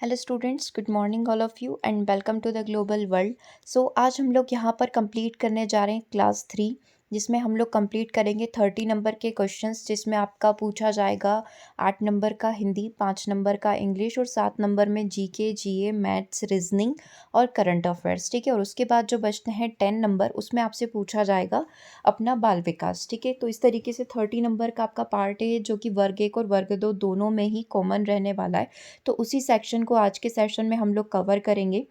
Hello students, good morning all of you and welcome to the global world. आज हम लोग यहाँ पर कंप्लीट करने जा रहे हैं क्लास 3, जिसमें हम लोग कंप्लीट करेंगे 30 नंबर के क्वेश्चंस, जिसमें आपका पूछा जाएगा 8 नंबर का हिंदी, 5 नंबर का इंग्लिश और 7 नंबर में जीके, जीए, मैथ्स, रीजनिंग और करंट अफेयर्स। ठीक है, और उसके बाद जो बचते हैं 10 नंबर, उसमें आपसे पूछा जाएगा अपना बाल विकास। ठीक है, तो इस तरीके से 30 नंबर का आपका पार्ट है, जो कि वर्ग 1 और वर्ग 2 दोनों में ही कॉमन रहने वाला है। तो उसी सेक्शन को आज के सेशन में हम लोग कवर करेंगे।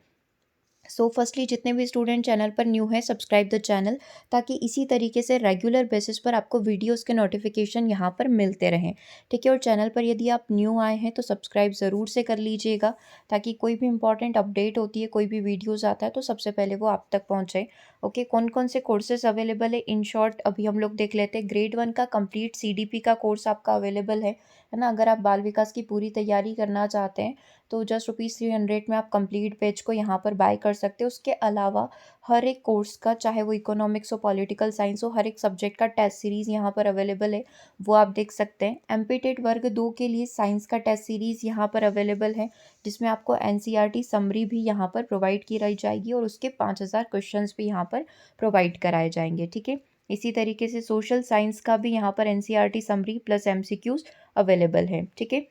फर्स्टली जितने भी स्टूडेंट चैनल पर न्यू है, सब्सक्राइब द चैनल, ताकि इसी तरीके से रेगुलर बेसिस पर आपको वीडियोस के नोटिफिकेशन यहाँ पर मिलते रहें। ठीक है, और चैनल पर यदि आप न्यू आए हैं तो सब्सक्राइब ज़रूर से कर लीजिएगा, ताकि कोई भी इंपॉर्टेंट अपडेट होती है, कोई भी वीडियोस आता है तो सबसे पहले वो आप तक पहुँचे। ओके, कौन कौन से कोर्सेज अवेलेबल है इन शॉर्ट अभी हम लोग देख लेते हैं। ग्रेड 1 का कंप्लीट सीडीपी का कोर्स आपका अवेलेबल है ना। अगर आप बाल विकास की पूरी तैयारी करना चाहते हैं तो जस्ट ₹300 में आप कंप्लीट पेज को यहाँ पर बाय कर सकते हो। उसके अलावा हर एक कोर्स का, चाहे वो इकोनॉमिक्स हो, पॉलिटिकल साइंस हो, हर एक सब्जेक्ट का टेस्ट सीरीज़ यहाँ पर अवेलेबल है, वो आप देख सकते हैं। एमपीटेट वर्ग 2 के लिए साइंस का टेस्ट सीरीज़ यहाँ पर अवेलेबल है, जिसमें आपको एनसीईआरटी समरी भी यहाँ पर प्रोवाइड की रही जाएगी और उसके 5000 क्वेश्चंस भी यहाँ पर प्रोवाइड कराए जाएंगे। ठीक है, इसी तरीके से सोशल साइंस का भी यहाँ पर NCERT summary plus MCQs available है। ठीक है,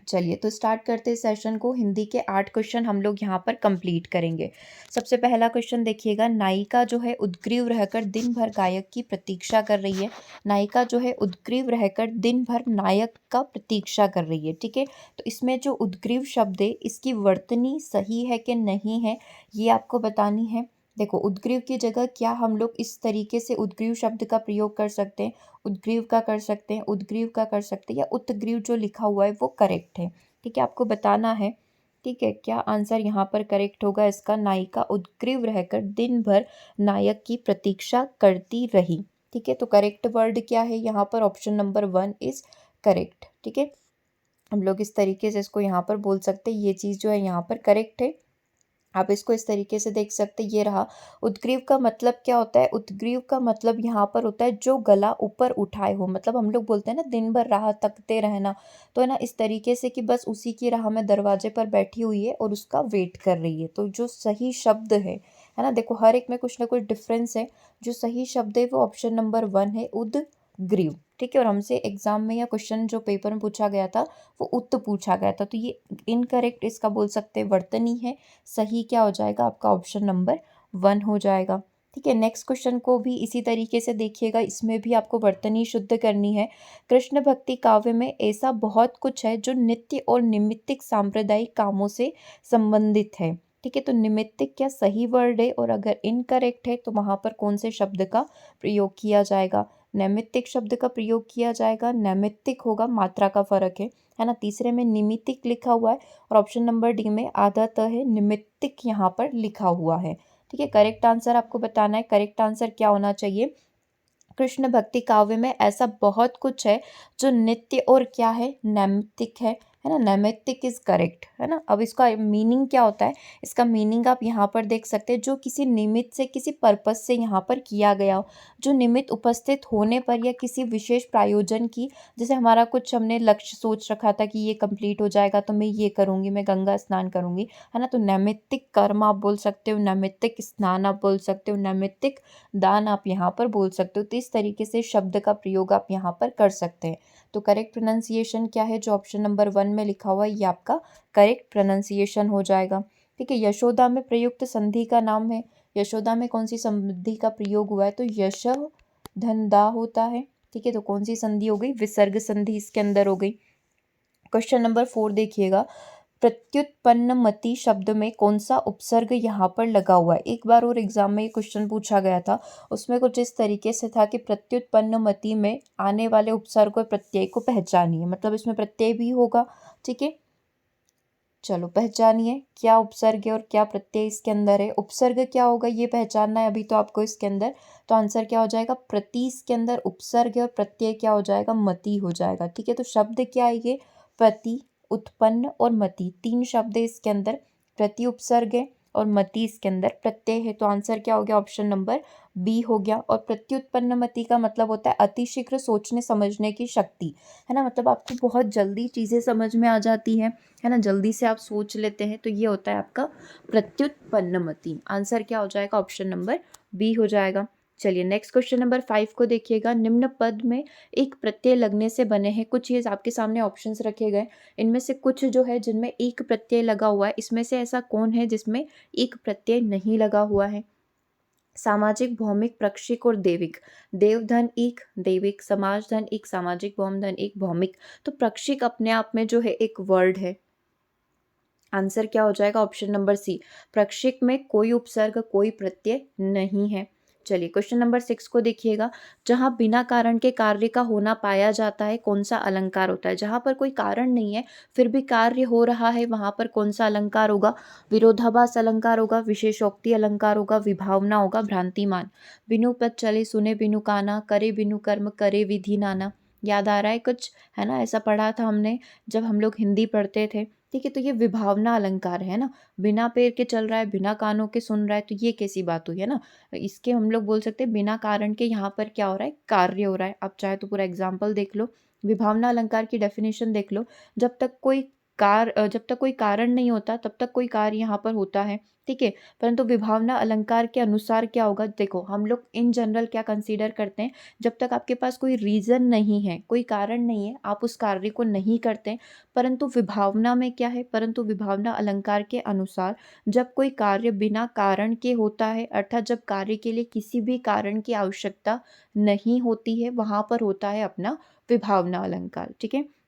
चलिए तो स्टार्ट करते हैं सेशन को। हिंदी के 8 क्वेश्चन हम लोग यहाँ पर कंप्लीट करेंगे। सबसे पहला क्वेश्चन देखिएगा, नायिका जो है उद्ग्रीव रहकर दिन भर गायक की प्रतीक्षा कर रही है। नायिका जो है उद्ग्रीव रहकर दिन भर नायक का प्रतीक्षा कर रही है। ठीक है, तो इसमें जो उद्ग्रीव शब्द है, इसकी वर्तनी सही है कि नहीं है, ये आपको बतानी है। देखो, उद्ग्रीव की जगह क्या हम लोग इस तरीके से उद्ग्रीव शब्द का प्रयोग कर सकते हैं, उद्ग्रीव का कर सकते हैं, उद्ग्रीव का कर सकते हैं, या उत्ग्रीव जो लिखा हुआ है वो करेक्ट है। ठीक है, आपको बताना है। ठीक है, क्या आंसर यहाँ पर करेक्ट होगा इसका। नायिका उद्ग्रीव रहकर दिन भर नायक की प्रतीक्षा करती रही। ठीक है, तो करेक्ट वर्ड क्या है यहाँ पर, ऑप्शन नंबर 1 इज करेक्ट। ठीक है, हम लोग इस तरीके से इसको यहाँ पर बोल सकते हैं, ये चीज़ जो है यहाँ पर करेक्ट है। आप इसको इस तरीके से देख सकते हैं, ये रहा। उद्ग्रीव का मतलब क्या होता है, उद्ग्रीव का मतलब यहाँ पर होता है जो गला ऊपर उठाए हो। मतलब हम लोग बोलते हैं ना, दिन भर राह तकते रहना, तो है ना, इस तरीके से कि बस उसी की राह में दरवाजे पर बैठी हुई है और उसका वेट कर रही है। तो जो सही शब्द है ना, देखो हर एक में कुछ ना कुछ डिफरेंस है। जो सही शब्द है वो ऑप्शन नंबर 1 है, उद्ग्रीव। ठीक है, और हमसे एग्जाम में या क्वेश्चन जो पेपर में पूछा गया था वो उत्त पूछा गया था, तो ये इनकरेक्ट इसका बोल सकते हैं, वर्तनी है। सही क्या हो जाएगा आपका, ऑप्शन नंबर 1 हो जाएगा। ठीक है, नेक्स्ट क्वेश्चन को भी इसी तरीके से देखिएगा, इसमें भी आपको वर्तनी शुद्ध करनी है। कृष्ण भक्ति काव्य में ऐसा बहुत कुछ है जो नित्य और निमित्तिक सांप्रदायिक कामों से संबंधित है। ठीक है, तो निमित्तिक क्या सही वर्ड है, और अगर इनकरेक्ट है तो वहां पर कौन से शब्द का प्रयोग किया जाएगा। नैमित्तिक शब्द का प्रयोग किया जाएगा। नैमित्तिक होगा, मात्रा का फर्क है ना। तीसरे में निमित्तिक लिखा हुआ है और ऑप्शन नंबर डी में आधा त है, निमित्तिक यहाँ पर लिखा हुआ है। ठीक है, करेक्ट आंसर आपको बताना है। करेक्ट आंसर क्या होना चाहिए, कृष्ण भक्ति काव्य में ऐसा बहुत कुछ है जो नित्य और क्या है, नैमित्तिक है ना। नैमित्तिक इज करेक्ट, है ना। अब इसका मीनिंग क्या होता है, इसका मीनिंग आप यहाँ पर देख सकते हैं, जो किसी निमित्त से, किसी पर्पस से यहाँ पर किया गया हो, जो निमित्त उपस्थित होने पर या किसी विशेष प्रायोजन की, जैसे हमारा कुछ हमने लक्ष्य सोच रखा था कि ये कंप्लीट हो जाएगा तो मैं ये करूँगी, मैं गंगा स्नान करूँगी, है ना। तो नैमित्तिक कर्म आप बोल सकते हो, नैमित्तिक स्नान आप बोल सकते हो, नैमित्तिक दान आप यहाँ पर बोल सकते हो। तो इस तरीके से शब्द का प्रयोग आप यहाँ पर कर सकते हैं। तो करेक्ट प्रोनाउंसिएशन क्या है, जो ऑप्शन नंबर 1 में लिखा हुआ है, ये आपका करेक्ट प्रोनाउंसिएशन हो जाएगा। ठीक है, यशोदा में प्रयुक्त संधि का नाम है। यशोदा में कौन सी संधि का प्रयोग हुआ है, तो यश धनदा होता है। ठीक है, तो कौन सी संधि हो गई, विसर्ग संधि इसके अंदर हो गई। क्वेश्चन नंबर 4 देखिएगा, प्रत्युत्पन्नमति शब्द में कौन सा उपसर्ग यहाँ पर लगा हुआ है। एक बार और एग्जाम में ये क्वेश्चन पूछा गया था, उसमें कुछ इस तरीके से था कि प्रत्युत्पन्नमति में आने वाले उपसर्ग और प्रत्यय को पहचानिए। मतलब इसमें प्रत्यय भी होगा। ठीक है, चलो पहचानिए क्या उपसर्ग है और क्या प्रत्यय इसके अंदर है। उपसर्ग क्या होगा ये पहचानना है अभी तो आपको इसके अंदर। तो आंसर क्या हो जाएगा, प्रति इसके अंदर उपसर्ग है और प्रत्यय क्या हो जाएगा, मति हो जाएगा। ठीक है, तो शब्द क्या है ये, प्रति, उत्पन्न और मति, 3 शब्द है इसके अंदर। प्रति उपसर्ग है, और मति इसके अंदर प्रत्यय है। तो आंसर क्या हो गया? ऑप्शन नंबर बी हो गया। और प्रत्युत्पन्न मति का मतलब होता है अतिशीघ्र सोचने समझने की शक्ति, है ना, मतलब आपको बहुत जल्दी चीज़ें समझ में आ जाती है ना, जल्दी से आप सोच लेते हैं, तो ये होता है आपका प्रत्युत्पन्न मति। आंसर क्या हो जाएगा? ऑप्शन नंबर बी हो जाएगा। चलिए नेक्स्ट क्वेश्चन नंबर 5 को देखिएगा। निम्न पद में एक प्रत्यय लगने से बने हैं कुछ, ये आपके सामने ऑप्शंस रखे गए, इनमें से कुछ जो है जिनमें एक प्रत्यय लगा हुआ है, इसमें से ऐसा कौन है जिसमें एक प्रत्यय नहीं लगा हुआ है? सामाजिक, भौमिक, प्रक्षिक और देविक। देवधन एक, देविक, समाजधन एक, सामाजिक, भौमधन एक, भौमिक। तो प्रक्षिक अपने आप में जो है एक वर्ड है। आंसर क्या हो जाएगा? ऑप्शन नंबर सी। प्रक्षिक में कोई उपसर्ग कोई प्रत्यय नहीं है। चलिए क्वेश्चन नंबर 6 को देखिएगा। जहां बिना कारण के कार्य का होना पाया जाता है कौन सा अलंकार होता है? जहां पर कोई कारण नहीं है फिर भी कार्य हो रहा है, वहां पर कौन सा अलंकार होगा? विरोधाभास अलंकार होगा, विशेषोक्ति अलंकार होगा, विभावना होगा, भ्रांतिमान। बिनु पद चले सुने बिनु काना, करे बिनु कर्म करे विधि नाना। याद आ रहा है कुछ? है ना, ऐसा पढ़ा था हमने जब हम लोग हिंदी पढ़ते थे। ठीक है, तो ये विभावना अलंकार है ना, बिना पैर के चल रहा है, बिना कानों के सुन रहा है, तो ये कैसी बात हुई, है ना। इसके हम लोग बोल सकते हैं बिना कारण के यहाँ पर क्या हो रहा है? कार्य हो रहा है। आप चाहे तो पूरा एग्जाम्पल देख लो, विभावना अलंकार की डेफिनेशन देख लो। जब तक कोई कारण नहीं होता तब तक कोई कार्य यहाँ पर होता है, ठीक है। परंतु विभावना अलंकार के अनुसार क्या होगा? देखो हम लोग इन जनरल क्या कंसीडर करते हैं, जब तक आपके पास कोई रीजन नहीं है, कोई कारण नहीं है, आप उस कार्य को नहीं करते। परंतु विभावना में क्या है? परंतु विभावना अलंकार के अनुसार जब कोई कार्य बिना कारण के होता है, अर्थात जब कार्य के लिए किसी भी कारण की आवश्यकता नहीं होती है, वहां पर होता है अपना विभावना अलंकार, ठीक है।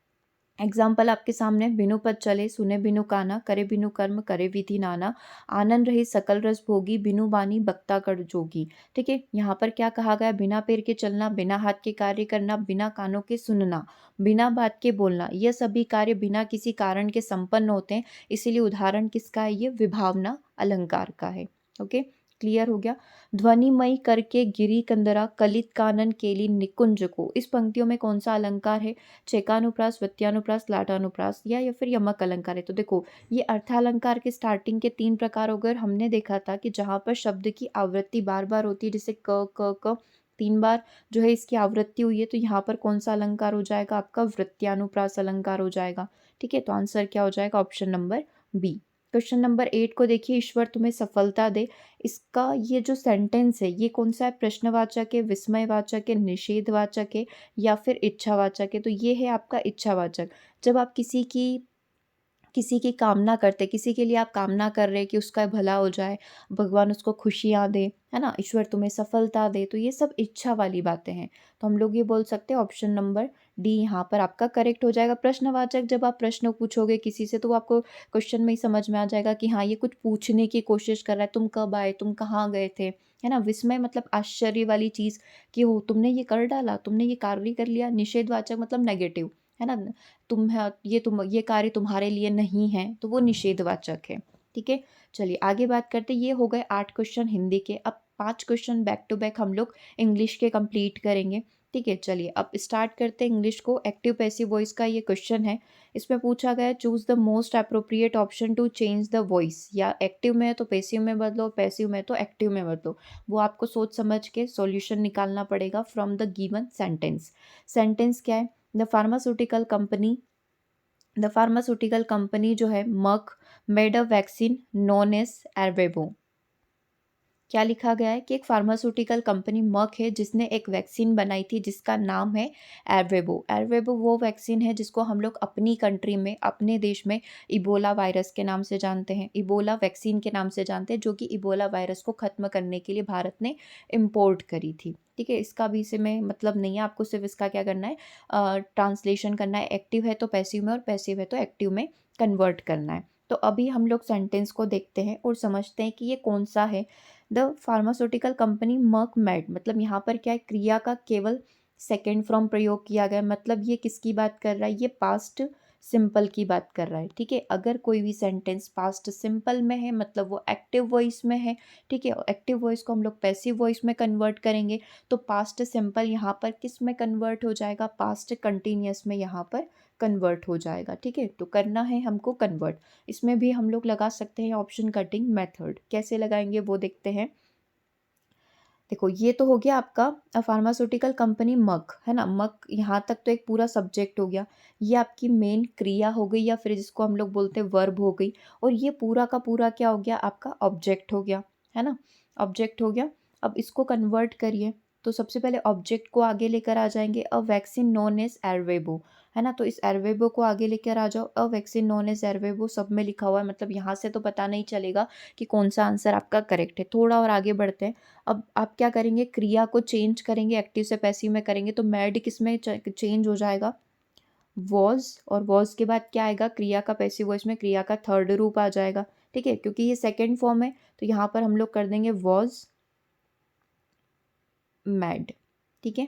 एग्जाम्पल आपके सामने, बिनु पद चले सुने बिनु काना, करे बिनु कर्म करे विधि नाना, आनंद रही सकल रस भोगी, बिनु बानी बक्ता कर जोगी। ठीक है, यहाँ पर क्या कहा गया? बिना पैर के चलना, बिना हाथ के कार्य करना, बिना कानों के सुनना, बिना बात के बोलना, यह सभी कार्य बिना किसी कारण के संपन्न होते हैं। इसीलिए उदाहरण किसका है? ये विभावना अलंकार का है। ओके, क्लियर हो गया। ध्वनिमयी करके गिरी कंदरा, कलित कानन केली निकुंज को। इस पंक्तियों में कौन सा अलंकार है? चेकानुप्रास, वृत्यानुप्रास, लाटानुप्रास या फिर यमक अलंकार है? तो देखो ये अर्थालंकार के स्टार्टिंग के 3 प्रकार हो गए। हमने देखा था कि जहाँ पर शब्द की आवृत्ति बार बार होती है, जैसे क क क 3 बार जो है इसकी आवृत्ति हुई है, तो यहाँ पर कौन सा अलंकार हो जाएगा? आपका वृत्यानुप्रास अलंकार हो जाएगा। ठीक है, तो आंसर क्या हो जाएगा? Option number B. Question number 8 को देखिए। ईश्वर तुम्हें सफलता दे, इसका ये जो सेंटेंस है ये कौन सा है? प्रश्नवाचक है, विस्मयवाचक है, निषेधवाचक है या फिर इच्छावाचक है? तो ये है आपका इच्छावाचक। जब आप किसी की कामना करते, किसी के लिए आप कामना कर रहे हैं कि उसका भला हो जाए, भगवान उसको खुशियाँ दे, है ना, ईश्वर तुम्हें सफलता दे, तो ये सब इच्छा वाली बातें हैं। तो हम लोग ये बोल सकते हैं ऑप्शन नंबर डी यहाँ पर आपका करेक्ट हो जाएगा। प्रश्नवाचक, जब आप प्रश्न पूछोगे किसी से तो वो आपको क्वेश्चन में ही समझ में आ जाएगा कि हाँ ये कुछ पूछने की कोशिश कर रहा है, तुम कब आए, तुम कहाँ गए थे, है ना। विस्मय मतलब आश्चर्य वाली चीज़ कि हो तुमने ये कर डाला, तुमने ये कार्य कर लिया। निषेधवाचक मतलब नेगेटिव, है ना, ये कार्य तुम्हारे लिए नहीं है, तो वो निषेधवाचक है। ठीक है, चलिए आगे बात करते हैं। ये हो गए 8 क्वेश्चन हिंदी के। अब 5 क्वेश्चन बैक टू बैक हम लोग इंग्लिश के कंप्लीट करेंगे। ठीक है, चलिए अब स्टार्ट करते हैं इंग्लिश को। एक्टिव पैसिव वॉइस का ये क्वेश्चन है। इसमें पूछा गया choose the most appropriate option to change the voice. या एक्टिव में है तो पैसिव में बदलो, पैसिव में तो एक्टिव में बदलो। वो आपको सोच समझ के सॉल्यूशन निकालना पड़ेगा from the given sentence. Sentence क्या है? द फार्मास्यूटिकल कंपनी जो है Merck made a vaccine known as Ervebo. क्या लिखा गया है कि एक फार्मास्यूटिकल कंपनी मर्क है जिसने एक वैक्सीन बनाई थी जिसका नाम है एर्वेबो। एर्वेबो वो वैक्सीन है जिसको हम लोग अपनी कंट्री में, अपने देश में इबोला वायरस के नाम से जानते हैं, इबोला वैक्सीन के नाम से जानते हैं, जो कि इबोला वायरस को ख़त्म करने के लिए भारत ने इम्पोर्ट करी थी। ठीक है, इसका भी इसे में मतलब नहीं है, आपको सिर्फ इसका क्या करना है, ट्रांसलेशन करना है। एक्टिव है तो पैसिव में और पैसिव है तो एक्टिव में कन्वर्ट करना है। तो अभी हम लोग सेंटेंस को देखते हैं और समझते हैं कि ये कौन सा है। The pharmaceutical company Merck made, मतलब यहाँ पर क्या है, क्रिया का केवल सेकेंड फ्रॉम प्रयोग किया गया, मतलब ये किसकी बात कर रहा है? ये पास्ट सिंपल की बात कर रहा है। ठीक है, अगर कोई भी सेंटेंस पास्ट सिंपल में है मतलब वो एक्टिव वॉइस में है। ठीक है, एक्टिव वॉइस को हम लोग पैसिव वॉइस में कन्वर्ट करेंगे तो पास्ट सिंपल यहाँ पर किस में कन्वर्ट हो जाएगा? पास्ट कंटिन्यूअस में यहाँ पर कन्वर्ट हो जाएगा। ठीक है, तो करना है हमको कन्वर्ट। इसमें भी हम लोग लगा सकते हैं ऑप्शन कटिंग मेथड। कैसे लगाएंगे वो देखते हैं। देखो ये तो हो गया आपका फार्मास्यूटिकल कंपनी मक, है ना। मक यहाँ तक तो एक पूरा सब्जेक्ट हो गया। ये आपकी मेन क्रिया हो गई या फिर जिसको हम लोग बोलते हैं वर्ब हो गई। और ये पूरा का पूरा क्या हो गया आपका ऑब्जेक्ट हो गया, है ना। ऑब्जेक्ट हो गया। अब इसको कन्वर्ट करिए। तो सबसे पहले ऑब्जेक्ट को आगे लेकर आ जाएंगे, अ वैक्सीन नोन एज एरवेबो, है ना। तो इस एरवेबो को आगे लेकर आ जाओ, अ वैक्सीन नोन एज एरवेबो सब में लिखा हुआ है, मतलब यहाँ से तो पता नहीं चलेगा कि कौन सा आंसर आपका करेक्ट है। थोड़ा और आगे बढ़ते हैं। अब आप क्या करेंगे, क्रिया को चेंज करेंगे, एक्टिव से पैसिव में करेंगे। तो मैड किस में चेंज हो जाएगा, वॉज। और वॉज के बाद क्या आएगा, क्रिया का पैसिव वॉइस में क्रिया का थर्ड रूप आ जाएगा। ठीक है, क्योंकि ये सेकंड फॉर्म है तो यहाँ पर हम लोग कर देंगे वॉज मैड। ठीक है,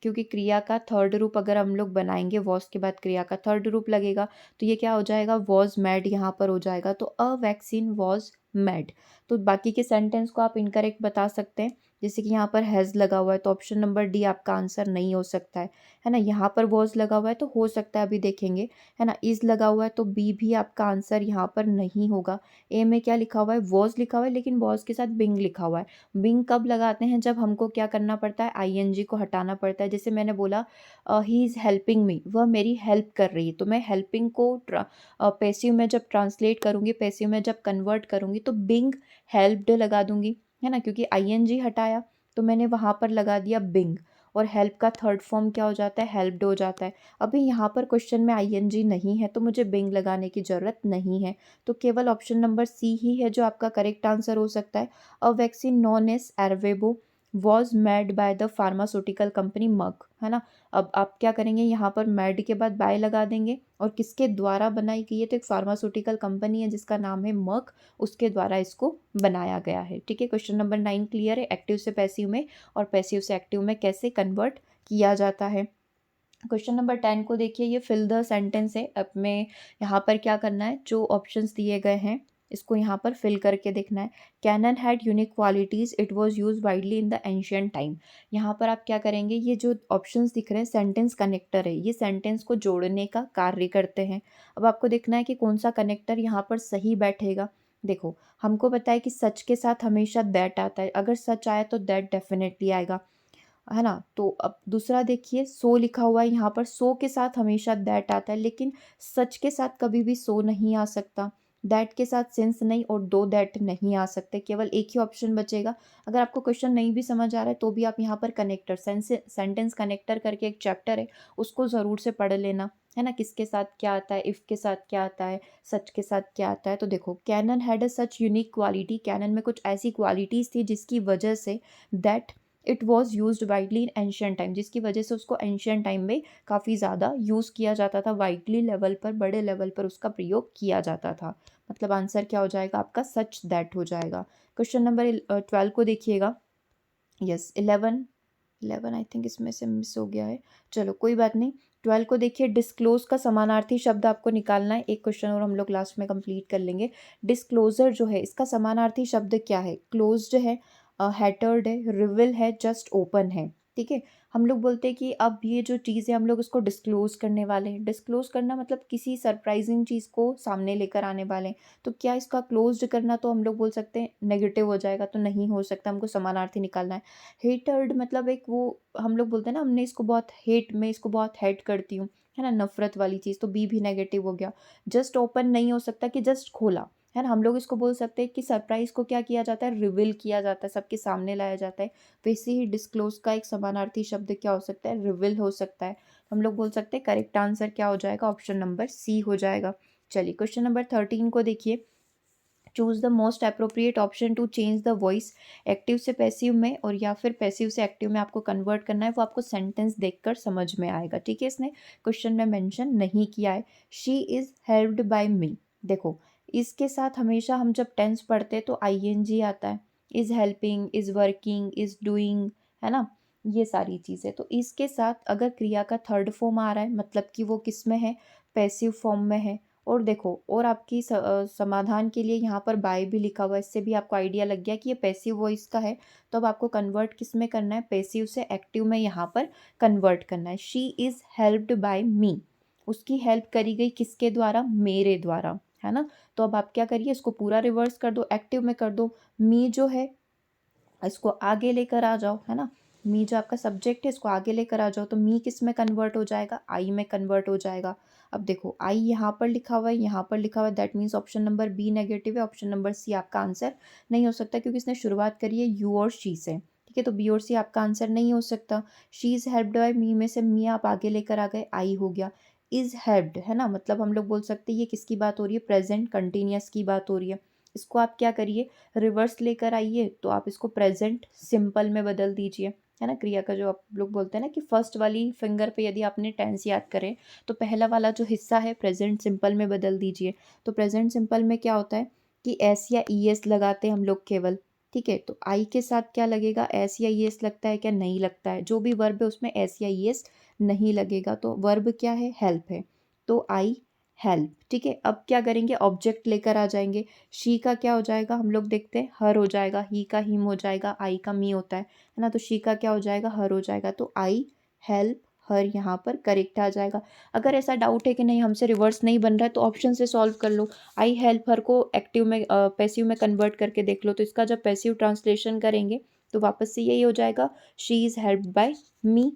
क्योंकि क्रिया का थर्ड रूप अगर हम लोग बनाएंगे, वॉज के बाद क्रिया का थर्ड रूप लगेगा, तो ये क्या हो जाएगा, वॉज मैड यहाँ पर हो जाएगा। तो अ वैक्सीन वॉज मैड। तो बाकी के सेंटेंस को आप इनकरेक्ट बता सकते हैं, जैसे कि यहाँ पर हैज़ लगा हुआ है तो ऑप्शन नंबर डी आपका आंसर नहीं हो सकता है ना। यहाँ पर वॉज लगा हुआ है तो हो सकता है, अभी देखेंगे, है ना। इज लगा हुआ है तो बी भी आपका आंसर यहाँ पर नहीं होगा। ए में क्या लिखा हुआ है, वॉज लिखा हुआ है, लेकिन वॉज के साथ बिंग लिखा हुआ है। बिंग कब लगाते हैं, जब हमको क्या करना पड़ता है, आईएनजी को हटाना पड़ता है। जैसे मैंने बोला ही इज़ हेल्पिंग मी, वह मेरी हेल्प कर रही है, तो मैं हेल्पिंग को पैसिव में जब ट्रांसलेट करूँगी, पैसिव में जब कन्वर्ट करूँगी तो बिंग हेल्प्ड लगा दूंगी, है ना। क्योंकि आईएनजी हटाया तो मैंने वहाँ पर लगा दिया बिंग, और हेल्प का थर्ड फॉर्म क्या हो जाता है, हेल्प्ड हो जाता है। अभी यहाँ पर क्वेश्चन में आईएनजी नहीं है तो मुझे बिंग लगाने की ज़रूरत नहीं है, तो केवल ऑप्शन नंबर सी ही है जो आपका करेक्ट आंसर हो सकता है। A vaccine known as Ervebo was made by the pharmaceutical company Merck, है ना। अब आप क्या करेंगे, यहाँ पर मेड के बाद बाय लगा देंगे, और किसके द्वारा बनाई गई है, तो एक फार्मास्यूटिकल कंपनी है जिसका नाम है मक, उसके द्वारा इसको बनाया गया है। ठीक है, क्वेश्चन नंबर 9 क्लियर है, एक्टिव से पैसिव में और पैसिव से एक्टिव में कैसे कन्वर्ट किया जाता है। क्वेश्चन नंबर 10 को देखिए, ये फिल द सेंटेंस है। अब में यहाँ पर क्या करना है, जो ऑप्शंस दिए गए हैं इसको यहाँ पर फिल करके देखना है। Cannon had unique qualities, it was used widely in the ancient time. यहाँ पर आप क्या करेंगे, ये जो ऑप्शंस दिख रहे हैं सेंटेंस कनेक्टर है, ये सेंटेंस को जोड़ने का कार्य करते हैं। अब आपको देखना है कि कौन सा कनेक्टर यहाँ पर सही बैठेगा। देखो हमको पता है कि सच के साथ हमेशा दैट आता है, अगर सच आया तो दैट डेफिनेटली आएगा, है ना। तो अब दूसरा देखिए, सो लिखा हुआ है यहाँ पर, सो के साथ हमेशा दैट आता है, लेकिन सच के साथ कभी भी सो नहीं आ सकता। दैट के साथ सिंस नहीं, और दो दैट नहीं आ सकते, केवल एक ही ऑप्शन बचेगा। अगर आपको क्वेश्चन नहीं भी समझ आ रहा है तो भी आप यहाँ पर कनेक्टर सेंटेंस कनेक्टर करके एक चैप्टर है, उसको ज़रूर से पढ़ लेना, है ना। किसके साथ क्या आता है, इफ़ के साथ क्या आता है, सच के साथ क्या आता है। तो देखो cannon had a such unique quality, cannon में कुछ ऐसी क्वालिटीज़ थी जिसकी वजह से that it was use widely in ancient time, जिसकी वजह से उसको एंशियंट टाइम में काफ़ी ज़्यादा यूज़ किया जाता था, वाइडली लेवल पर, बड़े लेवल पर उसका प्रयोग किया जाता था। मतलब आंसर क्या हो जाएगा आपका, सच दैट हो जाएगा। क्वेश्चन नंबर 12 को देखिएगा। यस 11 आई थिंक इसमें से मिस हो गया है, चलो कोई बात नहीं। 12 को देखिए, डिस्क्लोज का समानार्थी शब्द आपको निकालना है। एक क्वेश्चन और हम लोग लास्ट में कंप्लीट कर लेंगे। डिस्क्लोजर जो है इसका समानार्थी शब्द क्या है, क्लोज्ड है, हैटर्ड है, रिविल है, जस्ट ओपन है। ठीक है, हम लोग बोलते हैं कि अब ये जो चीज़ है हम लोग उसको डिस्क्लोज करने वाले हैं। डिस्क्लोज करना मतलब किसी सरप्राइजिंग चीज़ को सामने लेकर आने वाले हैं। तो क्या इसका क्लोज्ड करना, तो हम लोग बोल सकते हैं नेगेटिव हो जाएगा, तो नहीं हो सकता, हमको समानार्थी निकालना है। हेटर्ड मतलब एक वो हम लोग बोलते हैं ना, हमने इसको बहुत हेट, मैं इसको बहुत हेट करती हूँ, है ना, नफरत वाली चीज़, तो बी भी नेगेटिव हो गया। जस्ट ओपन नहीं हो सकता कि जस्ट खोला, है ना। हम लोग इसको बोल सकते हैं कि सरप्राइज को क्या किया जाता है, रिवील किया जाता है, सबके सामने लाया जाता है। वैसे ही डिस्क्लोज का एक समानार्थी शब्द क्या हो सकता है, रिवील हो सकता है। हम लोग बोल सकते हैं करेक्ट आंसर क्या हो जाएगा, ऑप्शन नंबर सी हो जाएगा। चलिए क्वेश्चन नंबर 13 को देखिए, choose the most appropriate option to change the voice. Active से पैसिव में और या फिर पैसिव से एक्टिव में आपको कन्वर्ट करना है, वो आपको सेंटेंस देखकर समझ में आएगा। ठीक है, इसने क्वेश्चन में मेंशन नहीं किया है। शी इज़ हेल्प्ड बाय मी, देखो इसके साथ हमेशा हम जब टेंस पढ़ते हैं तो आईएनजी आता है, is helping, is working, is doing, है ना, ये सारी चीज़ें। तो इसके साथ अगर क्रिया का थर्ड फॉर्म आ रहा है मतलब कि वो किस में है, पैसिव फॉर्म में है। और देखो, और आपकी समाधान के लिए यहाँ पर बाय भी लिखा हुआ है, इससे भी आपको आइडिया लग गया कि ये पैसिव वॉइस का है। तो अब आपको कन्वर्ट किस में करना है, पैसिव से एक्टिव में यहाँ पर कन्वर्ट करना है। शी इज़ हेल्प्ड बाय मी, उसकी हेल्प करी गई किसके द्वारा, मेरे द्वारा, है ना। तो अब आप क्या करिए, इसको पूरा रिवर्स कर दो, एक्टिव में कर दो। मी जो है इसको आगे लेकर आ जाओ, है ना। मी जो आपका सब्जेक्ट है इसको आगे लेकर आ जाओ, तो मी किस में कन्वर्ट हो जाएगा, आई में कन्वर्ट हो जाएगा। अब देखो आई यहाँ पर लिखा हुआ है, यहाँ पर लिखा हुआ है, that means option number B negative है, ऑप्शन नंबर सी आपका आंसर नहीं हो सकता, क्योंकि इसने शुरुआत करी है यू और शी से, ठीक है। तो बी और सी आपका आंसर नहीं हो सकता। शी इज हेल्प्ड बाय मी में से मी आप आगे लेकर आ गए, आई हो गया। इज हेल्प्ड, है ना, मतलब हम लोग बोल सकते हैं ये किसकी बात हो रही है, प्रेजेंट कंटिन्यूअस की बात हो रही है। इसको आप क्या करिए, रिवर्स लेकर आइए, तो आप इसको प्रेजेंट सिंपल में बदल दीजिए, है ना। क्रिया का जो आप लोग बोलते हैं ना कि फर्स्ट वाली फिंगर पे यदि आपने टेंस याद करें तो पहला वाला जो हिस्सा है प्रेजेंट सिंपल में बदल दीजिए। तो प्रेजेंट सिंपल में क्या होता है कि एस या ई एस लगाते हैं हम लोग केवल, ठीक है। तो आई के साथ क्या लगेगा, एस या ई एस लगता है क्या, नहीं लगता है। जो भी वर्ब है उसमें एस या ई एस नहीं लगेगा, तो वर्ब क्या है, हेल्प है। तो आई हेल्प, ठीक है। अब क्या करेंगे, ऑब्जेक्ट लेकर आ जाएंगे। शी का क्या हो जाएगा, हम लोग देखते हैं, हर हो जाएगा। ही का हिम हो जाएगा, आई का मी होता है ना। तो शी का क्या हो जाएगा, हर हो जाएगा। तो आई हेल्प हर यहाँ पर करेक्ट आ जाएगा। अगर ऐसा डाउट है कि नहीं हमसे रिवर्स नहीं बन रहा है तो ऑप्शन से सॉल्व कर लो। आई हेल्प हर को एक्टिव में पैसिव में कन्वर्ट करके देख लो, तो इसका जब पैसिव ट्रांसलेशन करेंगे तो वापस से यही हो जाएगा, शी इज़ हेल्प्ड बाय मी,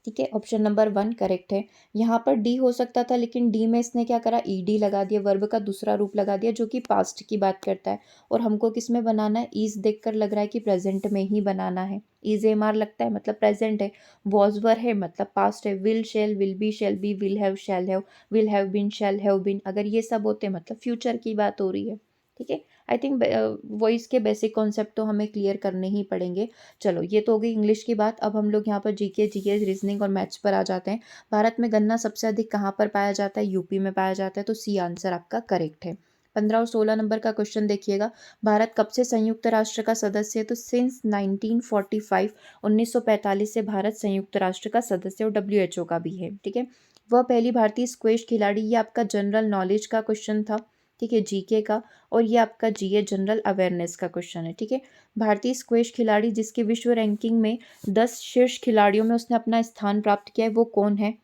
ठीक है। ऑप्शन नंबर 1 करेक्ट है। यहाँ पर डी हो सकता था, लेकिन डी में इसने क्या करा, ईडी लगा दिया, वर्ब का दूसरा रूप लगा दिया जो कि पास्ट की बात करता है। और हमको किस में बनाना है, ईज देखकर लग रहा है कि प्रेजेंट में ही बनाना है। ईज एम आर लगता है मतलब प्रेजेंट है, वॉज वर है मतलब पास्ट है, will shall will be shall be, will have will have been shall have been, अगर ये सब होते मतलब फ्यूचर की बात हो रही है, ठीक है। आई थिंक वॉइस के बेसिक कॉन्सेप्ट तो हमें क्लियर करने ही पड़ेंगे। चलो ये तो हो गई इंग्लिश की बात। अब हम लोग यहाँ पर जीके जीएस रीजनिंग और मैथ्स पर आ जाते हैं। भारत में गन्ना सबसे अधिक कहाँ पर पाया जाता है, यूपी में पाया जाता है, तो सी आंसर आपका करेक्ट है। 15 और 16 नंबर का क्वेश्चन देखिएगा, भारत कब से संयुक्त राष्ट्र का सदस्य है, तो सिंस 1945, 1945 से भारत संयुक्त राष्ट्र का सदस्य और WHO का भी है, ठीक है। वह पहली भारतीय स्क्वैश खिलाड़ी, ये आपका जनरल नॉलेज का क्वेश्चन था, ठीक है, जीके का। और ये आपका जीए जनरल अवेयरनेस का क्वेश्चन है, ठीक है। भारतीय स्क्वैश खिलाड़ी जिसकी विश्व रैंकिंग में 10 शीर्ष खिलाड़ियों में उसने अपना स्थान प्राप्त किया है, वो कौन है।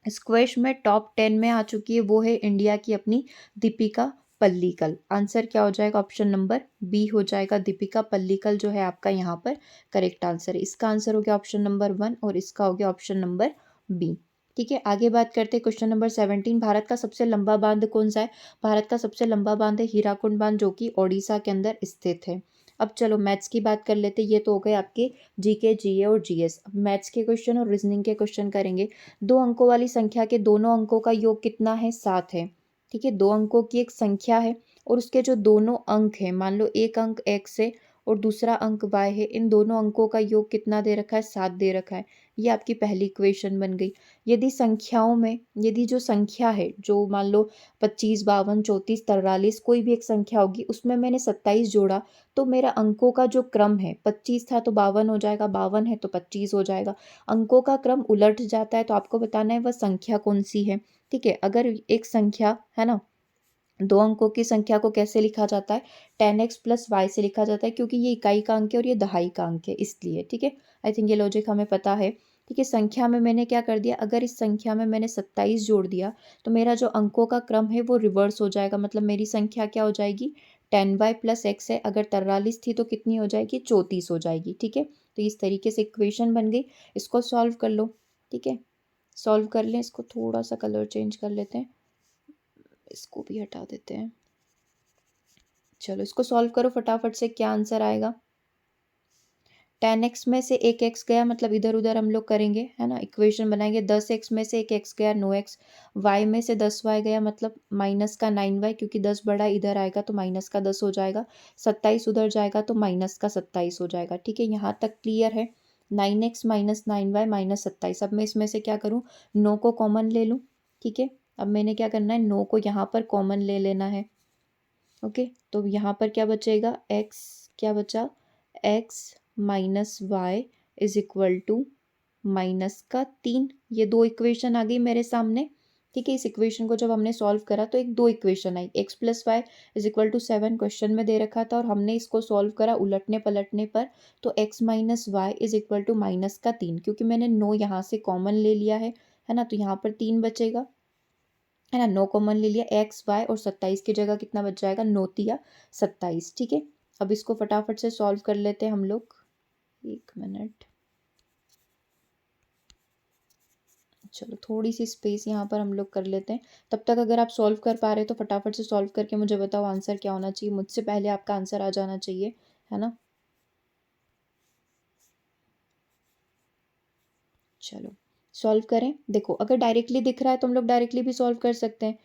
स्क्वैश में टॉप 10 में आ चुकी है, वो है इंडिया की अपनी दीपिका पल्लीकल। आंसर क्या हो जाएगा, ऑप्शन नंबर बी हो जाएगा, दीपिका पल्लीकल जो है आपका यहाँ पर करेक्ट आंसर है। इसका आंसर हो गया ऑप्शन नंबर 1 और इसका हो गया ऑप्शन नंबर बी, ठीक है। आगे बात करते हैं क्वेश्चन नंबर 17, भारत का सबसे लंबा बांध कौन सा है। भारत का सबसे लंबा बांध है हीराकुंड बांध, जो कि ओडिशा के अंदर स्थित है। अब चलो मैथ्स की बात कर लेते हैं, ये तो हो गए आपके जीके जीए और जीएस। अब मैथ्स के क्वेश्चन और रीजनिंग के क्वेश्चन करेंगे। 2 अंकों वाली संख्या के दोनों अंकों का योग कितना है, 7 है, ठीक है। 2 अंकों की एक संख्या है और उसके जो दोनों अंक हैं, मान लो एक अंक x है और दूसरा अंक y है, इन दोनों अंकों का योग कितना दे रखा है, 7 दे रखा है। ये आपकी पहली इक्वेशन बन गई। यदि संख्याओं में, यदि जो संख्या है जो मान लो 25 52 34 43 कोई भी एक संख्या होगी, उसमें मैंने 27 जोड़ा, तो मेरा अंकों का जो क्रम है, 25 था तो 52 हो जाएगा, 52 है तो 25 हो जाएगा। अंकों का क्रम उलट जाता है तो आपको बताना है वह संख्या कौन सी है, ठीक है। अगर एक संख्या है ना, 2 अंकों की संख्या को कैसे लिखा जाता है, 10x + y से लिखा जाता है, क्योंकि ये इकाई का अंक है और ये दहाई का अंक है, इसलिए, ठीक है। आई थिंक ये लॉजिक हमें पता है, ठीक है। संख्या में मैंने क्या कर दिया, अगर इस संख्या में मैंने 27 जोड़ दिया तो मेरा जो अंकों का क्रम है वो रिवर्स हो जाएगा, मतलब मेरी संख्या क्या हो जाएगी, 10y + x है, अगर 43 थी तो कितनी हो जाएगी, 34 हो जाएगी, ठीक है। तो इस तरीके से इक्वेशन बन गई, इसको सॉल्व कर लो, ठीक है। सॉल्व कर लें, इसको थोड़ा सा कलर चेंज कर लेते हैं, इसको भी हटा देते हैं। चलो इसको सॉल्व करो फटाफट से, क्या आंसर आएगा। 10x में से एक x गया, मतलब इधर उधर हम लोग करेंगे, है ना, इक्वेशन बनाएंगे। 10x में से एक x गया, नो x। y में से 10y गया, मतलब माइनस का 9y, क्योंकि 10 बड़ा इधर आएगा तो माइनस का 10 हो जाएगा। 27 उधर जाएगा तो माइनस का 27 हो जाएगा, ठीक है। यहाँ तक क्लियर है। 9x - 9y - 27। अब मैं इसमें से क्या करूँ, नो को कॉमन ले लूँ, ठीक है। अब मैंने क्या करना है, नो को यहाँ पर कॉमन ले लेना है, ओके। तो यहाँ पर क्या बचेगा, x क्या बचा, x - y = -3। ये 2 इक्वेशन आ गई मेरे सामने, ठीक है। इस इक्वेशन को जब हमने सॉल्व करा तो एक 2 इक्वेशन आई, x + y = 7 क्वेश्चन में दे रखा था और हमने इसको सॉल्व करा उलटने पलटने पर, तो x - y = -3, क्योंकि मैंने नो यहाँ से कॉमन ले लिया है, है ना, तो यहाँ पर 3 बचेगा, है ना, 9 कॉमन ले लिया, एक्स वाई और 27 की जगह कितना बच जाएगा, 9 तिया 27। ठीक है, अब इसको फटाफट से सॉल्व कर लेते हैं हम लोग। 1 मिनट, चलो थोड़ी सी स्पेस यहाँ पर हम लोग कर लेते हैं। तब तक अगर आप सॉल्व कर पा रहे हो तो फटाफट से सॉल्व करके मुझे बताओ आंसर क्या होना चाहिए। मुझसे पहले आपका आंसर आ जाना चाहिए, है ना। चलो सॉल्व करें। देखो अगर डायरेक्टली दिख रहा है तो हम लोग डायरेक्टली भी सॉल्व कर सकते हैं।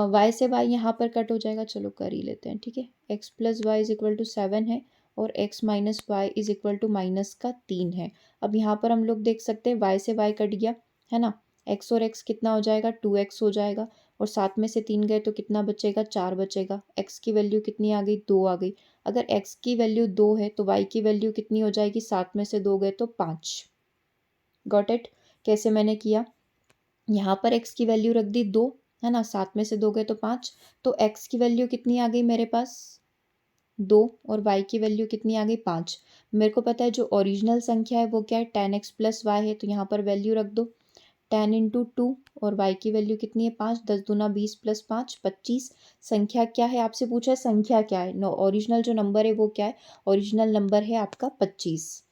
वाई से वाई यहाँ पर कट हो जाएगा, चलो कर ही लेते हैं। ठीक है, X plus Y is equal to 7 है और X minus Y is equal to minus का 3 है। अब यहाँ पर हम लोग देख सकते हैं वाई से वाई कट गया, है ना, एक्स और एक्स कितना हो जाएगा, 2x हो जाएगा और 7 में से 3 गए तो कितना बचेगा, 4 बचेगा। एक्स की वैल्यू कितनी आ गई, 2 आ गई। अगर एक्स की वैल्यू 2 है तो वाई की वैल्यू कितनी हो जाएगी, 7 में से 2 गए तो 5। Got it. कैसे मैंने किया, यहाँ पर x की वैल्यू रख दी 2, है ना, 7 में से 2 गए तो 5, तो x की वैल्यू कितनी आ गई मेरे पास, 2, और y की वैल्यू कितनी आ गई, 5। मेरे को पता है जो ओरिजिनल संख्या है वो क्या है, 10x प्लस वाई है, तो यहाँ पर वैल्यू रख दो 10 इंटू 2, और y की वैल्यू कितनी है, 5, 10 दूना 20 प्लस 5 25। संख्या क्या है, आपसे पूछा है संख्या क्या है, नो ओरिजिनल जो नंबर है वो क्या है, ओरिजिनल नंबर है आपका 25।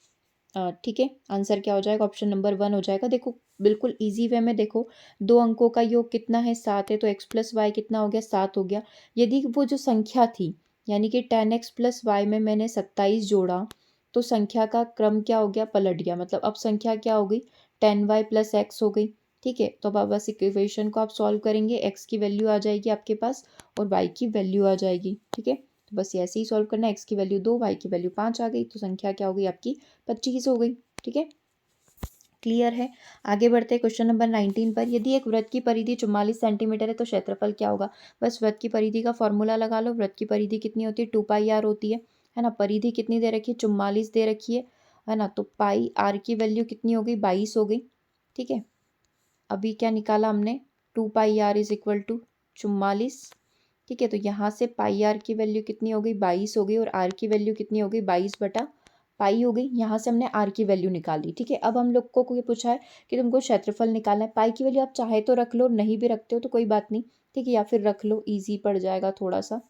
ठीक है, आंसर क्या हो जाएगा, ऑप्शन नंबर 1 हो जाएगा। देखो बिल्कुल इजी वे में देखो, 2 अंकों का योग कितना है, 7 है, तो x प्लस वाई कितना हो गया, 7 हो गया। यदि वो जो संख्या थी यानी कि 10x प्लस वाई में मैंने 27 जोड़ा तो संख्या का क्रम क्या हो गया, पलट गया। मतलब अब संख्या क्या हो गई, 10y प्लस एक्स हो गई। ठीक है, तो अब बस इक्वेशन को आप सॉल्व करेंगे, x की वैल्यू आ जाएगी आपके पास और y की वैल्यू आ जाएगी। ठीक है, तो बस ऐसे ही सॉल्व करना, x की वैल्यू 2, y की वैल्यू 5 आ गई, तो संख्या क्या हो गई आपकी, 25 हो गई। ठीक है, क्लियर है। आगे बढ़ते हैं क्वेश्चन नंबर 19 पर। यदि एक वृत्त की परिधि 44 सेंटीमीटर है तो क्षेत्रफल क्या होगा। बस वृत्त की परिधि का फॉर्मूला लगा लो। वृत्त की परिधि कितनी होती है, 2πr होती है ना। परिधि कितनी दे रखी है, 44 दे रखी है ना, तो पाई आर की वैल्यू कितनी हो गई, 22 हो गई। ठीक है, अभी क्या निकाला हमने, 2πr इज इक्वल टू 44। ठीक है, तो यहाँ से पाई आर की वैल्यू कितनी हो गई, 22 हो गई, और आर की वैल्यू कितनी हो गई, 22 बटा पाई हो गई। यहाँ से हमने आर की वैल्यू निकाली। ठीक है, अब हम लोग को ये पूछा है कि तुमको क्षेत्रफल निकालना है। पाई की वैल्यू आप चाहे तो रख लो, नहीं भी रखते हो तो कोई बात नहीं। ठीक है, या फिर रख लो, ईजी पड़ जाएगा थोड़ा सा।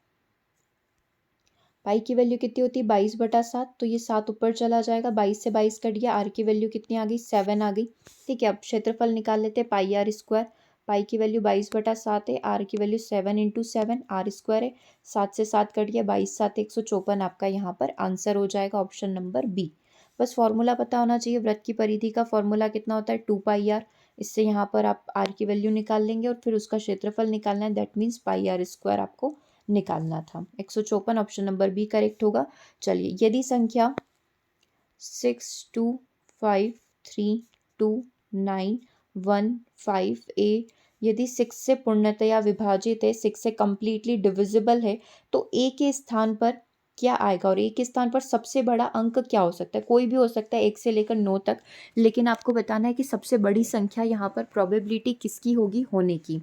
पाई की वैल्यू कितनी होती है, 22/7, तो ये 7 ऊपर चला जाएगा, 22 से 22 कट गया। आर की वैल्यू कितनी आ गई, 7 आ गई। ठीक है, अब क्षेत्रफल निकाल लेते हैं, पाई आर स्क्वायर। पाई की वैल्यू 22/7 है, आर की वैल्यू 7 इंटू 7, आर स्क्वायर है, 7 से 7 कट गया, 22 7 154 आपका यहाँ पर आंसर हो जाएगा, ऑप्शन नंबर बी। बस फॉर्मूला पता होना चाहिए, वृत्त की परिधि का फॉर्मूला कितना होता है, 2πr। इससे यहाँ पर आप आर की वैल्यू निकाल लेंगे और फिर उसका क्षेत्रफल निकालना है, that means pi R square आपको निकालना था। 154 ऑप्शन नंबर बी करेक्ट होगा। चलिए, यदि संख्या 62532915 यदि 6 से पूर्णतया विभाजित है, 6 से कंप्लीटली डिविजिबल है, तो ए के स्थान पर क्या आएगा, और ए के स्थान पर सबसे बड़ा अंक क्या हो सकता है। कोई भी हो सकता है 1 से लेकर 9 तक, लेकिन आपको बताना है कि सबसे बड़ी संख्या यहाँ पर प्रोबेबिलिटी किसकी होगी होने की।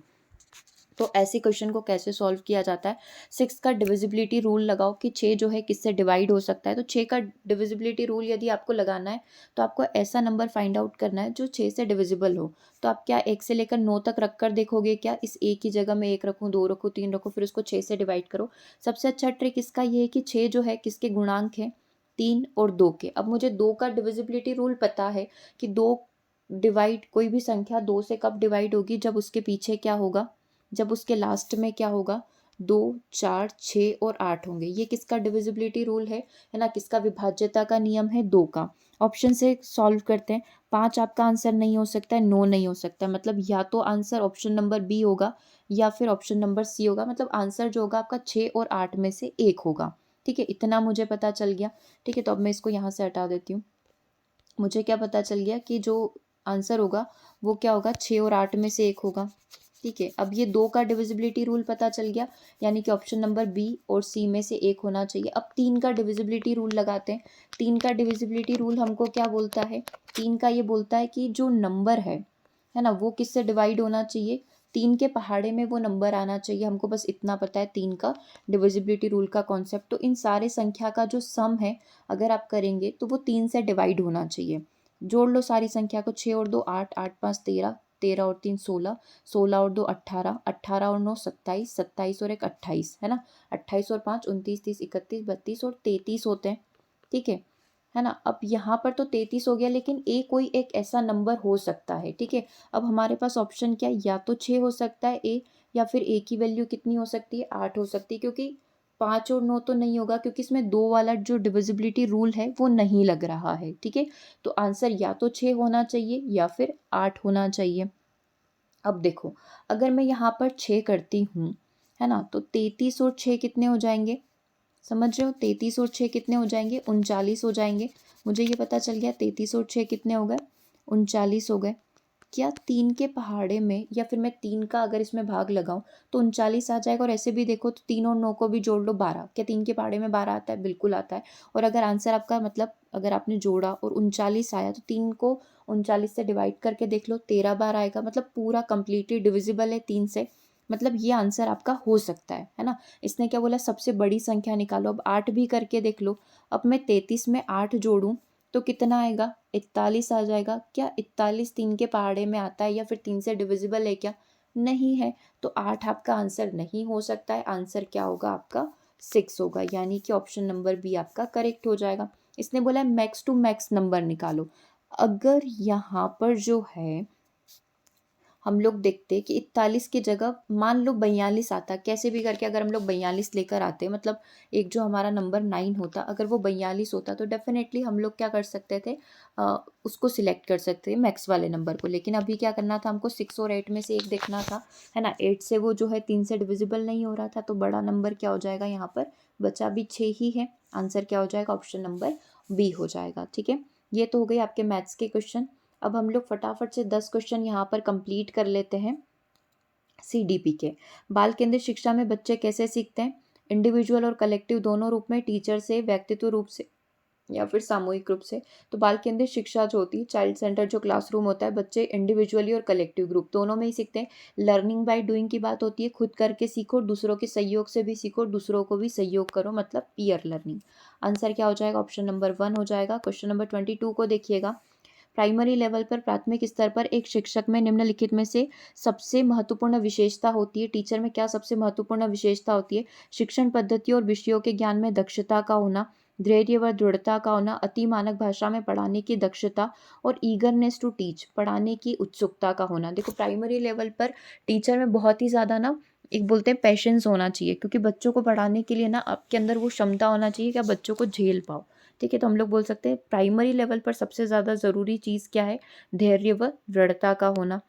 तो ऐसे क्वेश्चन को कैसे सॉल्व किया जाता है, 6 का डिविजिबिलिटी रूल लगाओ कि 6 जो है किससे डिवाइड हो सकता है। तो 6 का डिविजिबिलिटी रूल यदि आपको लगाना है तो आपको ऐसा नंबर फाइंड आउट करना है जो 6 से डिविजिबल हो। तो आप क्या 1 से लेकर 9 तक रख कर देखोगे, क्या इस एक की जगह में 1 रखूँ, 2 रखूँ, 3 रखूँ, फिर उसको 6 से डिवाइड करो। सबसे अच्छा ट्रिक इसका ये है कि 6 जो है किसके गुणांक है, 3 और 2 के। अब मुझे 2 का डिविजिबिलिटी रूल पता है कि 2 डिवाइड, कोई भी संख्या 2 से कब डिवाइड होगी, जब उसके पीछे क्या होगा, जब उसके लास्ट में क्या होगा, 2 4 6 और 8 होंगे। ये किसका डिविजिबिलिटी रूल है ना, किसका विभाज्यता का नियम है, 2 का। ऑप्शन से सॉल्व करते हैं, 5 आपका आंसर नहीं हो सकता है, 9 नहीं हो सकता है, मतलब या तो आंसर ऑप्शन नंबर बी होगा या फिर ऑप्शन नंबर सी होगा। मतलब आंसर जो होगा आपका 6 और 8 में से एक होगा। ठीक है, इतना मुझे पता चल गया। ठीक है, तो अब मैं इसको यहाँ से हटा देती हूँ। मुझे क्या पता चल गया कि जो आंसर होगा वो क्या होगा, 6 और 8 में से एक होगा। ठीक है, अब ये 2 का डिविजिबिलिटी रूल पता चल गया, यानी कि ऑप्शन नंबर बी और सी में से एक होना चाहिए। अब 3 का डिविजिबिलिटी रूल लगाते हैं। 3 का डिविजिबिलिटी रूल हमको क्या बोलता है, 3 का ये बोलता है कि जो नंबर है ना, वो किससे डिवाइड होना चाहिए, 3 के पहाड़े में वो नंबर आना चाहिए। हमको बस इतना पता है 3 का डिविजिबिलिटी रूल का कॉन्सेप्ट। तो इन सारे संख्या का जो सम है अगर आप करेंगे तो वो 3 से डिवाइड होना चाहिए। जोड़ लो सारी संख्या को, 6 और 2 8, 8 5 13, 13 और 3 16, 16 और 2 18, 18 और 9 27, 27 और 1 28, है ना। 28 और 5 29, 30, 31, 32 और 33 होते हैं, ठीक है ना। अब यहाँ पर तो 33 हो गया, लेकिन ए कोई एक ऐसा नंबर हो सकता है, ठीक है। अब हमारे पास ऑप्शन क्या है, या तो 6 हो सकता है ए, या फिर ए की वैल्यू कितनी हो सकती है, 8 हो सकती है, क्योंकि 5 और 9 तो नहीं होगा, क्योंकि इसमें 2 वाला जो डिविजिबिलिटी रूल है वो नहीं लग रहा है, ठीक है। तो आंसर या तो 6 होना चाहिए या फिर 8 होना चाहिए। अब देखो, अगर मैं यहाँ पर 6 करती हूँ, है ना, तो 33 और 6 कितने हो जाएंगे, समझ रहे हो। 33 और 6 कितने हो जाएंगे, 39 हो जाएंगे। मुझे ये पता चल गया 33 और 6 कितने हो गए, 39 हो गए। क्या 3 के पहाड़े में, या फिर मैं 3 का अगर इसमें भाग लगाऊं तो 39 आ जाएगा। और ऐसे भी देखो तो 3 और 9 को भी जोड़ लो 12। क्या 3 के पहाड़े में 12 आता है, बिल्कुल आता है। और अगर आंसर आपका मतलब अगर आपने जोड़ा और 39 आया तो 3 को 39 से डिवाइड करके देख लो, 13 बार आएगा। मतलब पूरा कंप्लीटली डिविजिबल है 3 से, मतलब ये आंसर आपका हो सकता है ना। इसने क्या बोला, सबसे बड़ी संख्या निकालो। अब 8 भी करके देख लो। अब मैं 33 में 8 जोड़ूं तो कितना आएगा, 41 आ जाएगा। क्या 41 3 के पहाड़े में आता है, या फिर 3 से डिविजिबल है क्या, नहीं है। तो 8 आपका आंसर नहीं हो सकता है। आंसर क्या होगा आपका, 6 होगा, यानी कि ऑप्शन नंबर बी आपका करेक्ट हो जाएगा। इसने बोला है मैक्स टू मैक्स नंबर निकालो। अगर यहाँ पर जो है हम लोग देखते कि 41 की जगह मान लो 42 आता, कैसे भी करके अगर हम लोग 42 लेकर आते, मतलब एक जो हमारा नंबर 9 होता, अगर वो 42 होता तो डेफिनेटली हम लोग क्या कर सकते थे, उसको सिलेक्ट कर सकते थे मैक्स वाले नंबर को। लेकिन अभी क्या करना था हमको, 6 और 8 में से एक देखना था, है ना। 8 से वो जो है 3 से डिविजिबल नहीं हो रहा था, तो बड़ा नंबर क्या हो जाएगा, यहाँ पर बचा भी 6 ही है। आंसर क्या हो जाएगा, ऑप्शन नंबर बी हो जाएगा, ठीक है। ये तो हो गई आपके मैथ्स के क्वेश्चन। अब हम लोग फटाफट से 10 क्वेश्चन यहाँ पर कंप्लीट कर लेते हैं सीडीपी के। बाल केंद्रित शिक्षा में बच्चे कैसे सीखते हैं, इंडिविजुअल और कलेक्टिव दोनों रूप में, टीचर से, व्यक्तित्व रूप से या फिर सामूहिक रूप से। तो बाल केंद्रित शिक्षा जो होती है, चाइल्ड सेंटर जो क्लासरूम होता है, बच्चे इंडिविजुअली और कलेक्टिव ग्रुप दोनों में ही सीखते हैं। लर्निंग बाय डूइंग की बात होती है, खुद करके सीखो, दूसरों के सहयोग से भी सीखो, दूसरों को भी सहयोग करो, मतलब पीयर लर्निंग। आंसर क्या हो जाएगा, ऑप्शन नंबर 1 हो जाएगा। क्वेश्चन नंबर 22 को देखिएगा। प्राइमरी लेवल पर, प्राथमिक स्तर पर एक शिक्षक में निम्नलिखित में से सबसे महत्वपूर्ण विशेषता होती है। टीचर में क्या सबसे महत्वपूर्ण विशेषता होती है, शिक्षण पद्धति और विषयों के ज्ञान में दक्षता का होना, धैर्य व दृढ़ता का होना, अति मानक भाषा में पढ़ाने की दक्षता, और ईगरनेस टू टीच, पढ़ाने की उत्सुकता का होना। देखो प्राइमरी लेवल पर टीचर में बहुत ही ज़्यादा ना, एक बोलते हैं पेशेंस होना चाहिए, क्योंकि बच्चों को पढ़ाने के लिए ना आपके अंदर वो क्षमता होना चाहिए कि आप बच्चों को झेल पाओ, ठीक है। तो हम लोग बोल सकते हैं प्राइमरी लेवल पर सबसे ज़्यादा ज़रूरी चीज़ क्या है, धैर्य व दृढ़ता का होना।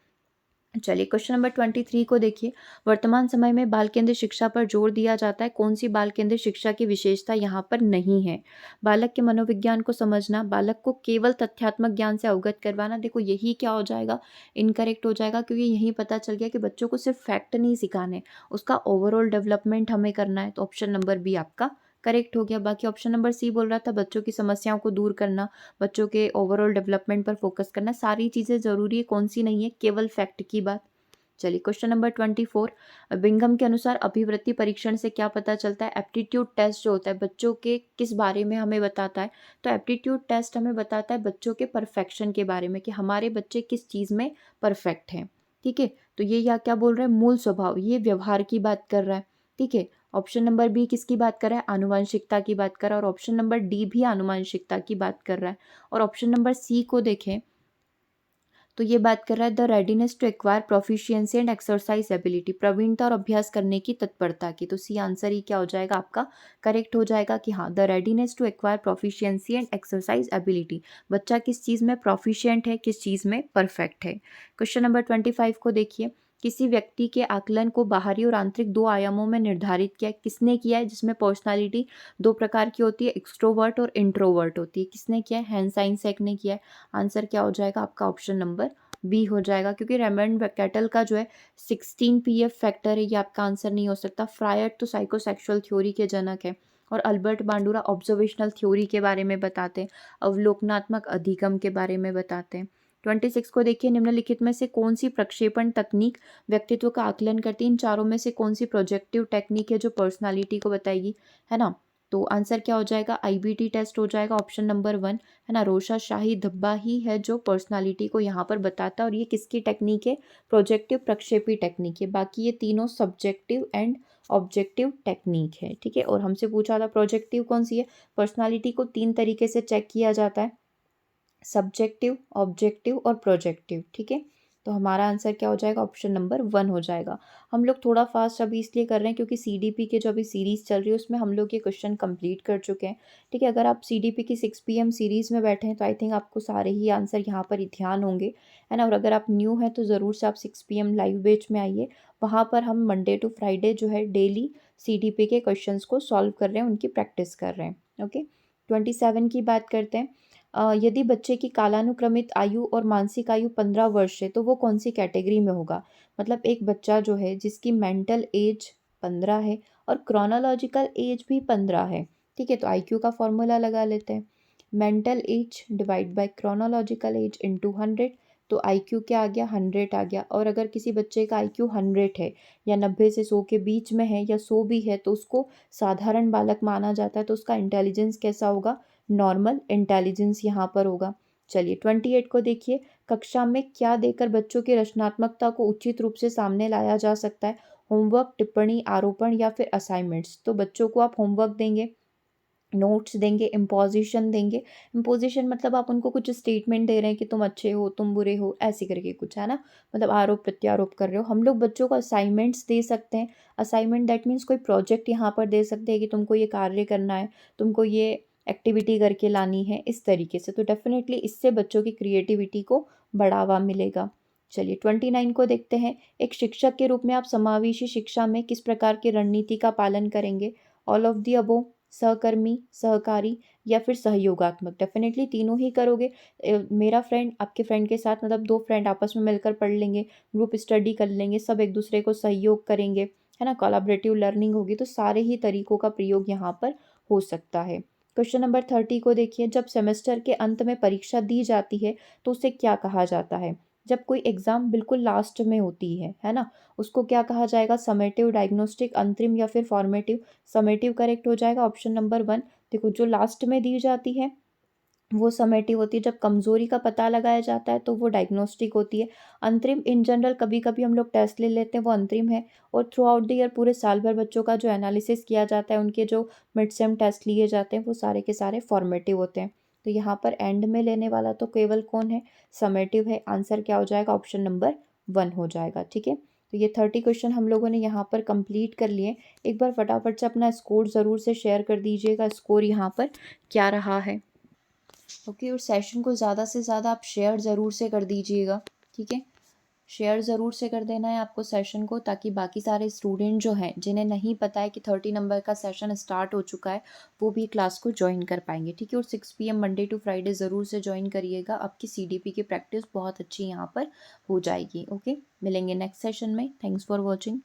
चलिए क्वेश्चन नंबर 23 को देखिए। वर्तमान समय में बाल केंद्रित शिक्षा पर जोर दिया जाता है, कौन सी बाल केंद्रित शिक्षा की विशेषता यहाँ पर नहीं है। बालक के मनोविज्ञान को समझना, बालक को केवल तथ्यात्मक ज्ञान से अवगत करवाना। देखो यही क्या हो जाएगा, इनकरेक्ट हो जाएगा, क्योंकि यही पता चल गया कि बच्चों को सिर्फ फैक्ट नहीं सिखाने, उसका ओवरऑल डेवलपमेंट हमें करना है। तो ऑप्शन नंबर बी आपका करेक्ट हो गया। बाकी ऑप्शन नंबर सी बोल रहा था बच्चों की समस्याओं को दूर करना, बच्चों के ओवरऑल डेवलपमेंट पर फोकस करना। सारी चीज़ें ज़रूरी है, कौन सी नहीं है, केवल फैक्ट की बात। चलिए क्वेश्चन नंबर 24, बिंघम के अनुसार अभिवृत्ति परीक्षण से क्या पता चलता है। एप्टीट्यूड टेस्ट जो होता है बच्चों के किस बारे में हमें बताता है, तो एप्टीट्यूड टेस्ट हमें बताता है बच्चों के परफेक्शन के बारे में, कि हमारे बच्चे किस चीज़ में परफेक्ट हैं, ठीक है। तो ये या क्या बोल रहा है, मूल स्वभाव, ये व्यवहार की बात कर रहा है, ठीक है। ऑप्शन नंबर बी किसकी बात कर रहा है, आनुवंशिकता की बात कर रहा है, और ऑप्शन नंबर डी भी आनुवंशिकता की बात कर रहा है। और ऑप्शन नंबर सी को देखें तो ये बात कर रहा है the readiness to acquire proficiency and exercise ability, प्रवीणता और अभ्यास करने की तत्परता की। तो सी आंसर ही क्या हो जाएगा आपका, करेक्ट हो जाएगा कि हाँ, the readiness to acquire proficiency and exercise ability, बच्चा किस चीज़ में प्रोफिशिएंट है, किस चीज़ में परफेक्ट है। क्वेश्चन नंबर 25 को देखिए। किसी व्यक्ति के आकलन को बाहरी और आंतरिक दो आयामों में निर्धारित किया है, किसने किया है, जिसमें पर्सनालिटी दो प्रकार की होती है, एक्सट्रोवर्ट और इंट्रोवर्ट होती है, किसने किया है, हैंस आइंसैक ने किया है। आंसर क्या हो जाएगा आपका, ऑप्शन नंबर बी हो जाएगा, क्योंकि रेमंड कैटल का जो है 16 पीएफ फैक्टर है, ये आपका आंसर नहीं हो सकता। फ्रायड तो साइकोसेक्सुअल थ्योरी के जनक है, और अल्बर्ट बांडुरा ऑब्जर्वेशनल थ्योरी के बारे में बताते हैं, अवलोकनात्मक अधिगम के बारे में बताते हैं। 26 को देखिए। निम्नलिखित में से कौन सी प्रक्षेपण तकनीक व्यक्तित्व का आकलन करती है, इन चारों में से कौन सी प्रोजेक्टिव टेक्निक है जो पर्सनालिटी को बताएगी, है ना। तो आंसर क्या हो जाएगा, आईबीटी टेस्ट हो जाएगा ऑप्शन नंबर 1, है ना। रोशा शाही धब्बा ही है जो पर्सनालिटी को यहाँ पर बताता है, और ये किसकी टेक्निक है, प्रोजेक्टिव प्रक्षेपी टेक्निक है। बाकी ये तीनों सब्जेक्टिव एंड ऑब्जेक्टिव टेक्निक है, ठीक है। और हमसे पूछा था प्रोजेक्टिव कौन सी है, पर्सनालिटी को 3 तरीके से चेक किया जाता है, सब्जेक्टिव, ऑब्जेक्टिव और प्रोजेक्टिव, ठीक है। तो हमारा आंसर क्या हो जाएगा, ऑप्शन नंबर 1 हो जाएगा। हम लोग थोड़ा फास्ट अभी इसलिए कर रहे हैं क्योंकि सीडीपी के जो अभी सीरीज़ चल रही है उसमें हम लोग ये क्वेश्चन कंप्लीट कर चुके हैं, ठीक है। अगर आप सीडीपी की 6 PM सीरीज़ में बैठे हैं तो आई थिंक आपको सारे ही आंसर यहाँ पर ही ध्यान होंगे, है ना। और अगर आप न्यू हैं तो ज़रूर से आप 6 PM लाइव बैच में आइए, वहाँ पर हम मंडे टू फ्राइडे जो है डेली सीडीपी के क्वेश्चंस को सॉल्व कर रहे हैं, उनकी प्रैक्टिस कर रहे हैं। ओके, 27 की बात करते हैं। यदि बच्चे की कालानुक्रमित आयु और मानसिक आयु 15 वर्ष है तो वो कौन सी कैटेगरी में होगा। मतलब एक बच्चा जो है जिसकी मेंटल एज 15 है और क्रोनोलॉजिकल एज भी 15 है, ठीक है। तो आईक्यू का फॉर्मूला लगा लेते हैं, mental as divide by chronological age into 100, तो आईक्यू क्या आ गया, 100 आ गया। और अगर किसी बच्चे का आईक्यू 100 है या 90 से 100 के बीच में है या 100 भी है तो उसको साधारण बालक माना जाता है, तो उसका इंटेलिजेंस कैसा होगा, नॉर्मल इंटेलिजेंस यहाँ पर होगा। चलिए 28 को देखिए, कक्षा में क्या देकर बच्चों की रचनात्मकता को उचित रूप से सामने लाया जा सकता है, होमवर्क, टिप्पणी, आरोपण या फिर असाइनमेंट्स। तो बच्चों को आप होमवर्क देंगे, नोट्स देंगे, इम्पोजिशन देंगे। इम्पोजिशन मतलब आप उनको कुछ स्टेटमेंट दे रहे हैं कि तुम अच्छे हो, तुम बुरे हो, ऐसे करके कुछ, है ना। मतलब आरोप प्रत्यारोप कर रहे हो। हम लोग बच्चों को असाइनमेंट्स दे सकते हैं, असाइनमेंट दैट मीन्स कोई प्रोजेक्ट यहाँ पर दे सकते हैं कि तुमको ये कार्य करना है, तुमको ये एक्टिविटी करके लानी है, इस तरीके से। तो डेफिनेटली इससे बच्चों की क्रिएटिविटी को बढ़ावा मिलेगा। चलिए 29 को देखते हैं, एक शिक्षक के रूप में आप समावेशी शिक्षा में किस प्रकार की रणनीति का पालन करेंगे, ऑल ऑफ दी अबो, सहकर्मी, सहकारी या फिर सहयोगात्मक। डेफिनेटली तीनों ही करोगे। मेरा फ्रेंड आपके फ्रेंड के साथ, मतलब 2 फ्रेंड आपस में मिलकर पढ़ लेंगे, ग्रुप स्टडी कर लेंगे, सब एक दूसरे को सहयोग करेंगे, है ना, कोलैबोरेटिव लर्निंग होगी। तो सारे ही तरीकों का प्रयोग यहाँ पर हो सकता है। क्वेश्चन नंबर 30 को देखिए, जब सेमेस्टर के अंत में परीक्षा दी जाती है तो उसे क्या कहा जाता है। जब कोई एग्जाम बिल्कुल लास्ट में होती है ना, उसको क्या कहा जाएगा, समेटिव, डायग्नोस्टिक, अंतरिम या फिर फॉर्मेटिव। समेटिव करेक्ट हो जाएगा ऑप्शन नंबर 1। देखो जो लास्ट में दी जाती है वो समेटिव होती है, जब कमज़ोरी का पता लगाया जाता है तो वो डायग्नोस्टिक होती है। अंतरिम इन जनरल कभी कभी हम लोग टेस्ट ले लेते हैं, वो अंतरिम है। और थ्रू आउट द ईयर पूरे साल भर बच्चों का जो एनालिसिस किया जाता है, उनके जो मिड सेम टेस्ट लिए जाते हैं, वो सारे के सारे फॉर्मेटिव होते हैं। तो यहाँ पर एंड में लेने वाला तो केवल कौन है, समेटिव है। आंसर क्या हो जाएगा, ऑप्शन नंबर 1 हो जाएगा, ठीक है। तो ये 30 क्वेश्चन हम लोगों ने यहाँ पर कंप्लीट कर लिए। एक बार फटाफट से अपना स्कोर ज़रूर से शेयर कर दीजिएगा, स्कोर यहाँ पर क्या रहा है। ओके, और सेशन को ज़्यादा से ज़्यादा आप शेयर ज़रूर से कर दीजिएगा, ठीक है। शेयर ज़रूर से कर देना है आपको सेशन को, ताकि बाकी सारे स्टूडेंट जो हैं जिन्हें नहीं पता है कि 30 नंबर का सेशन स्टार्ट हो चुका है, वो भी क्लास को ज्वाइन कर पाएंगे, ठीक है। और 6 PM मंडे टू फ्राइडे ज़रूर से ज्वाइन करिएगा, आपकी CDP की प्रैक्टिस बहुत अच्छी यहाँ पर हो जाएगी। ओके, मिलेंगे नेक्स्ट सेशन में। Thanks for watching.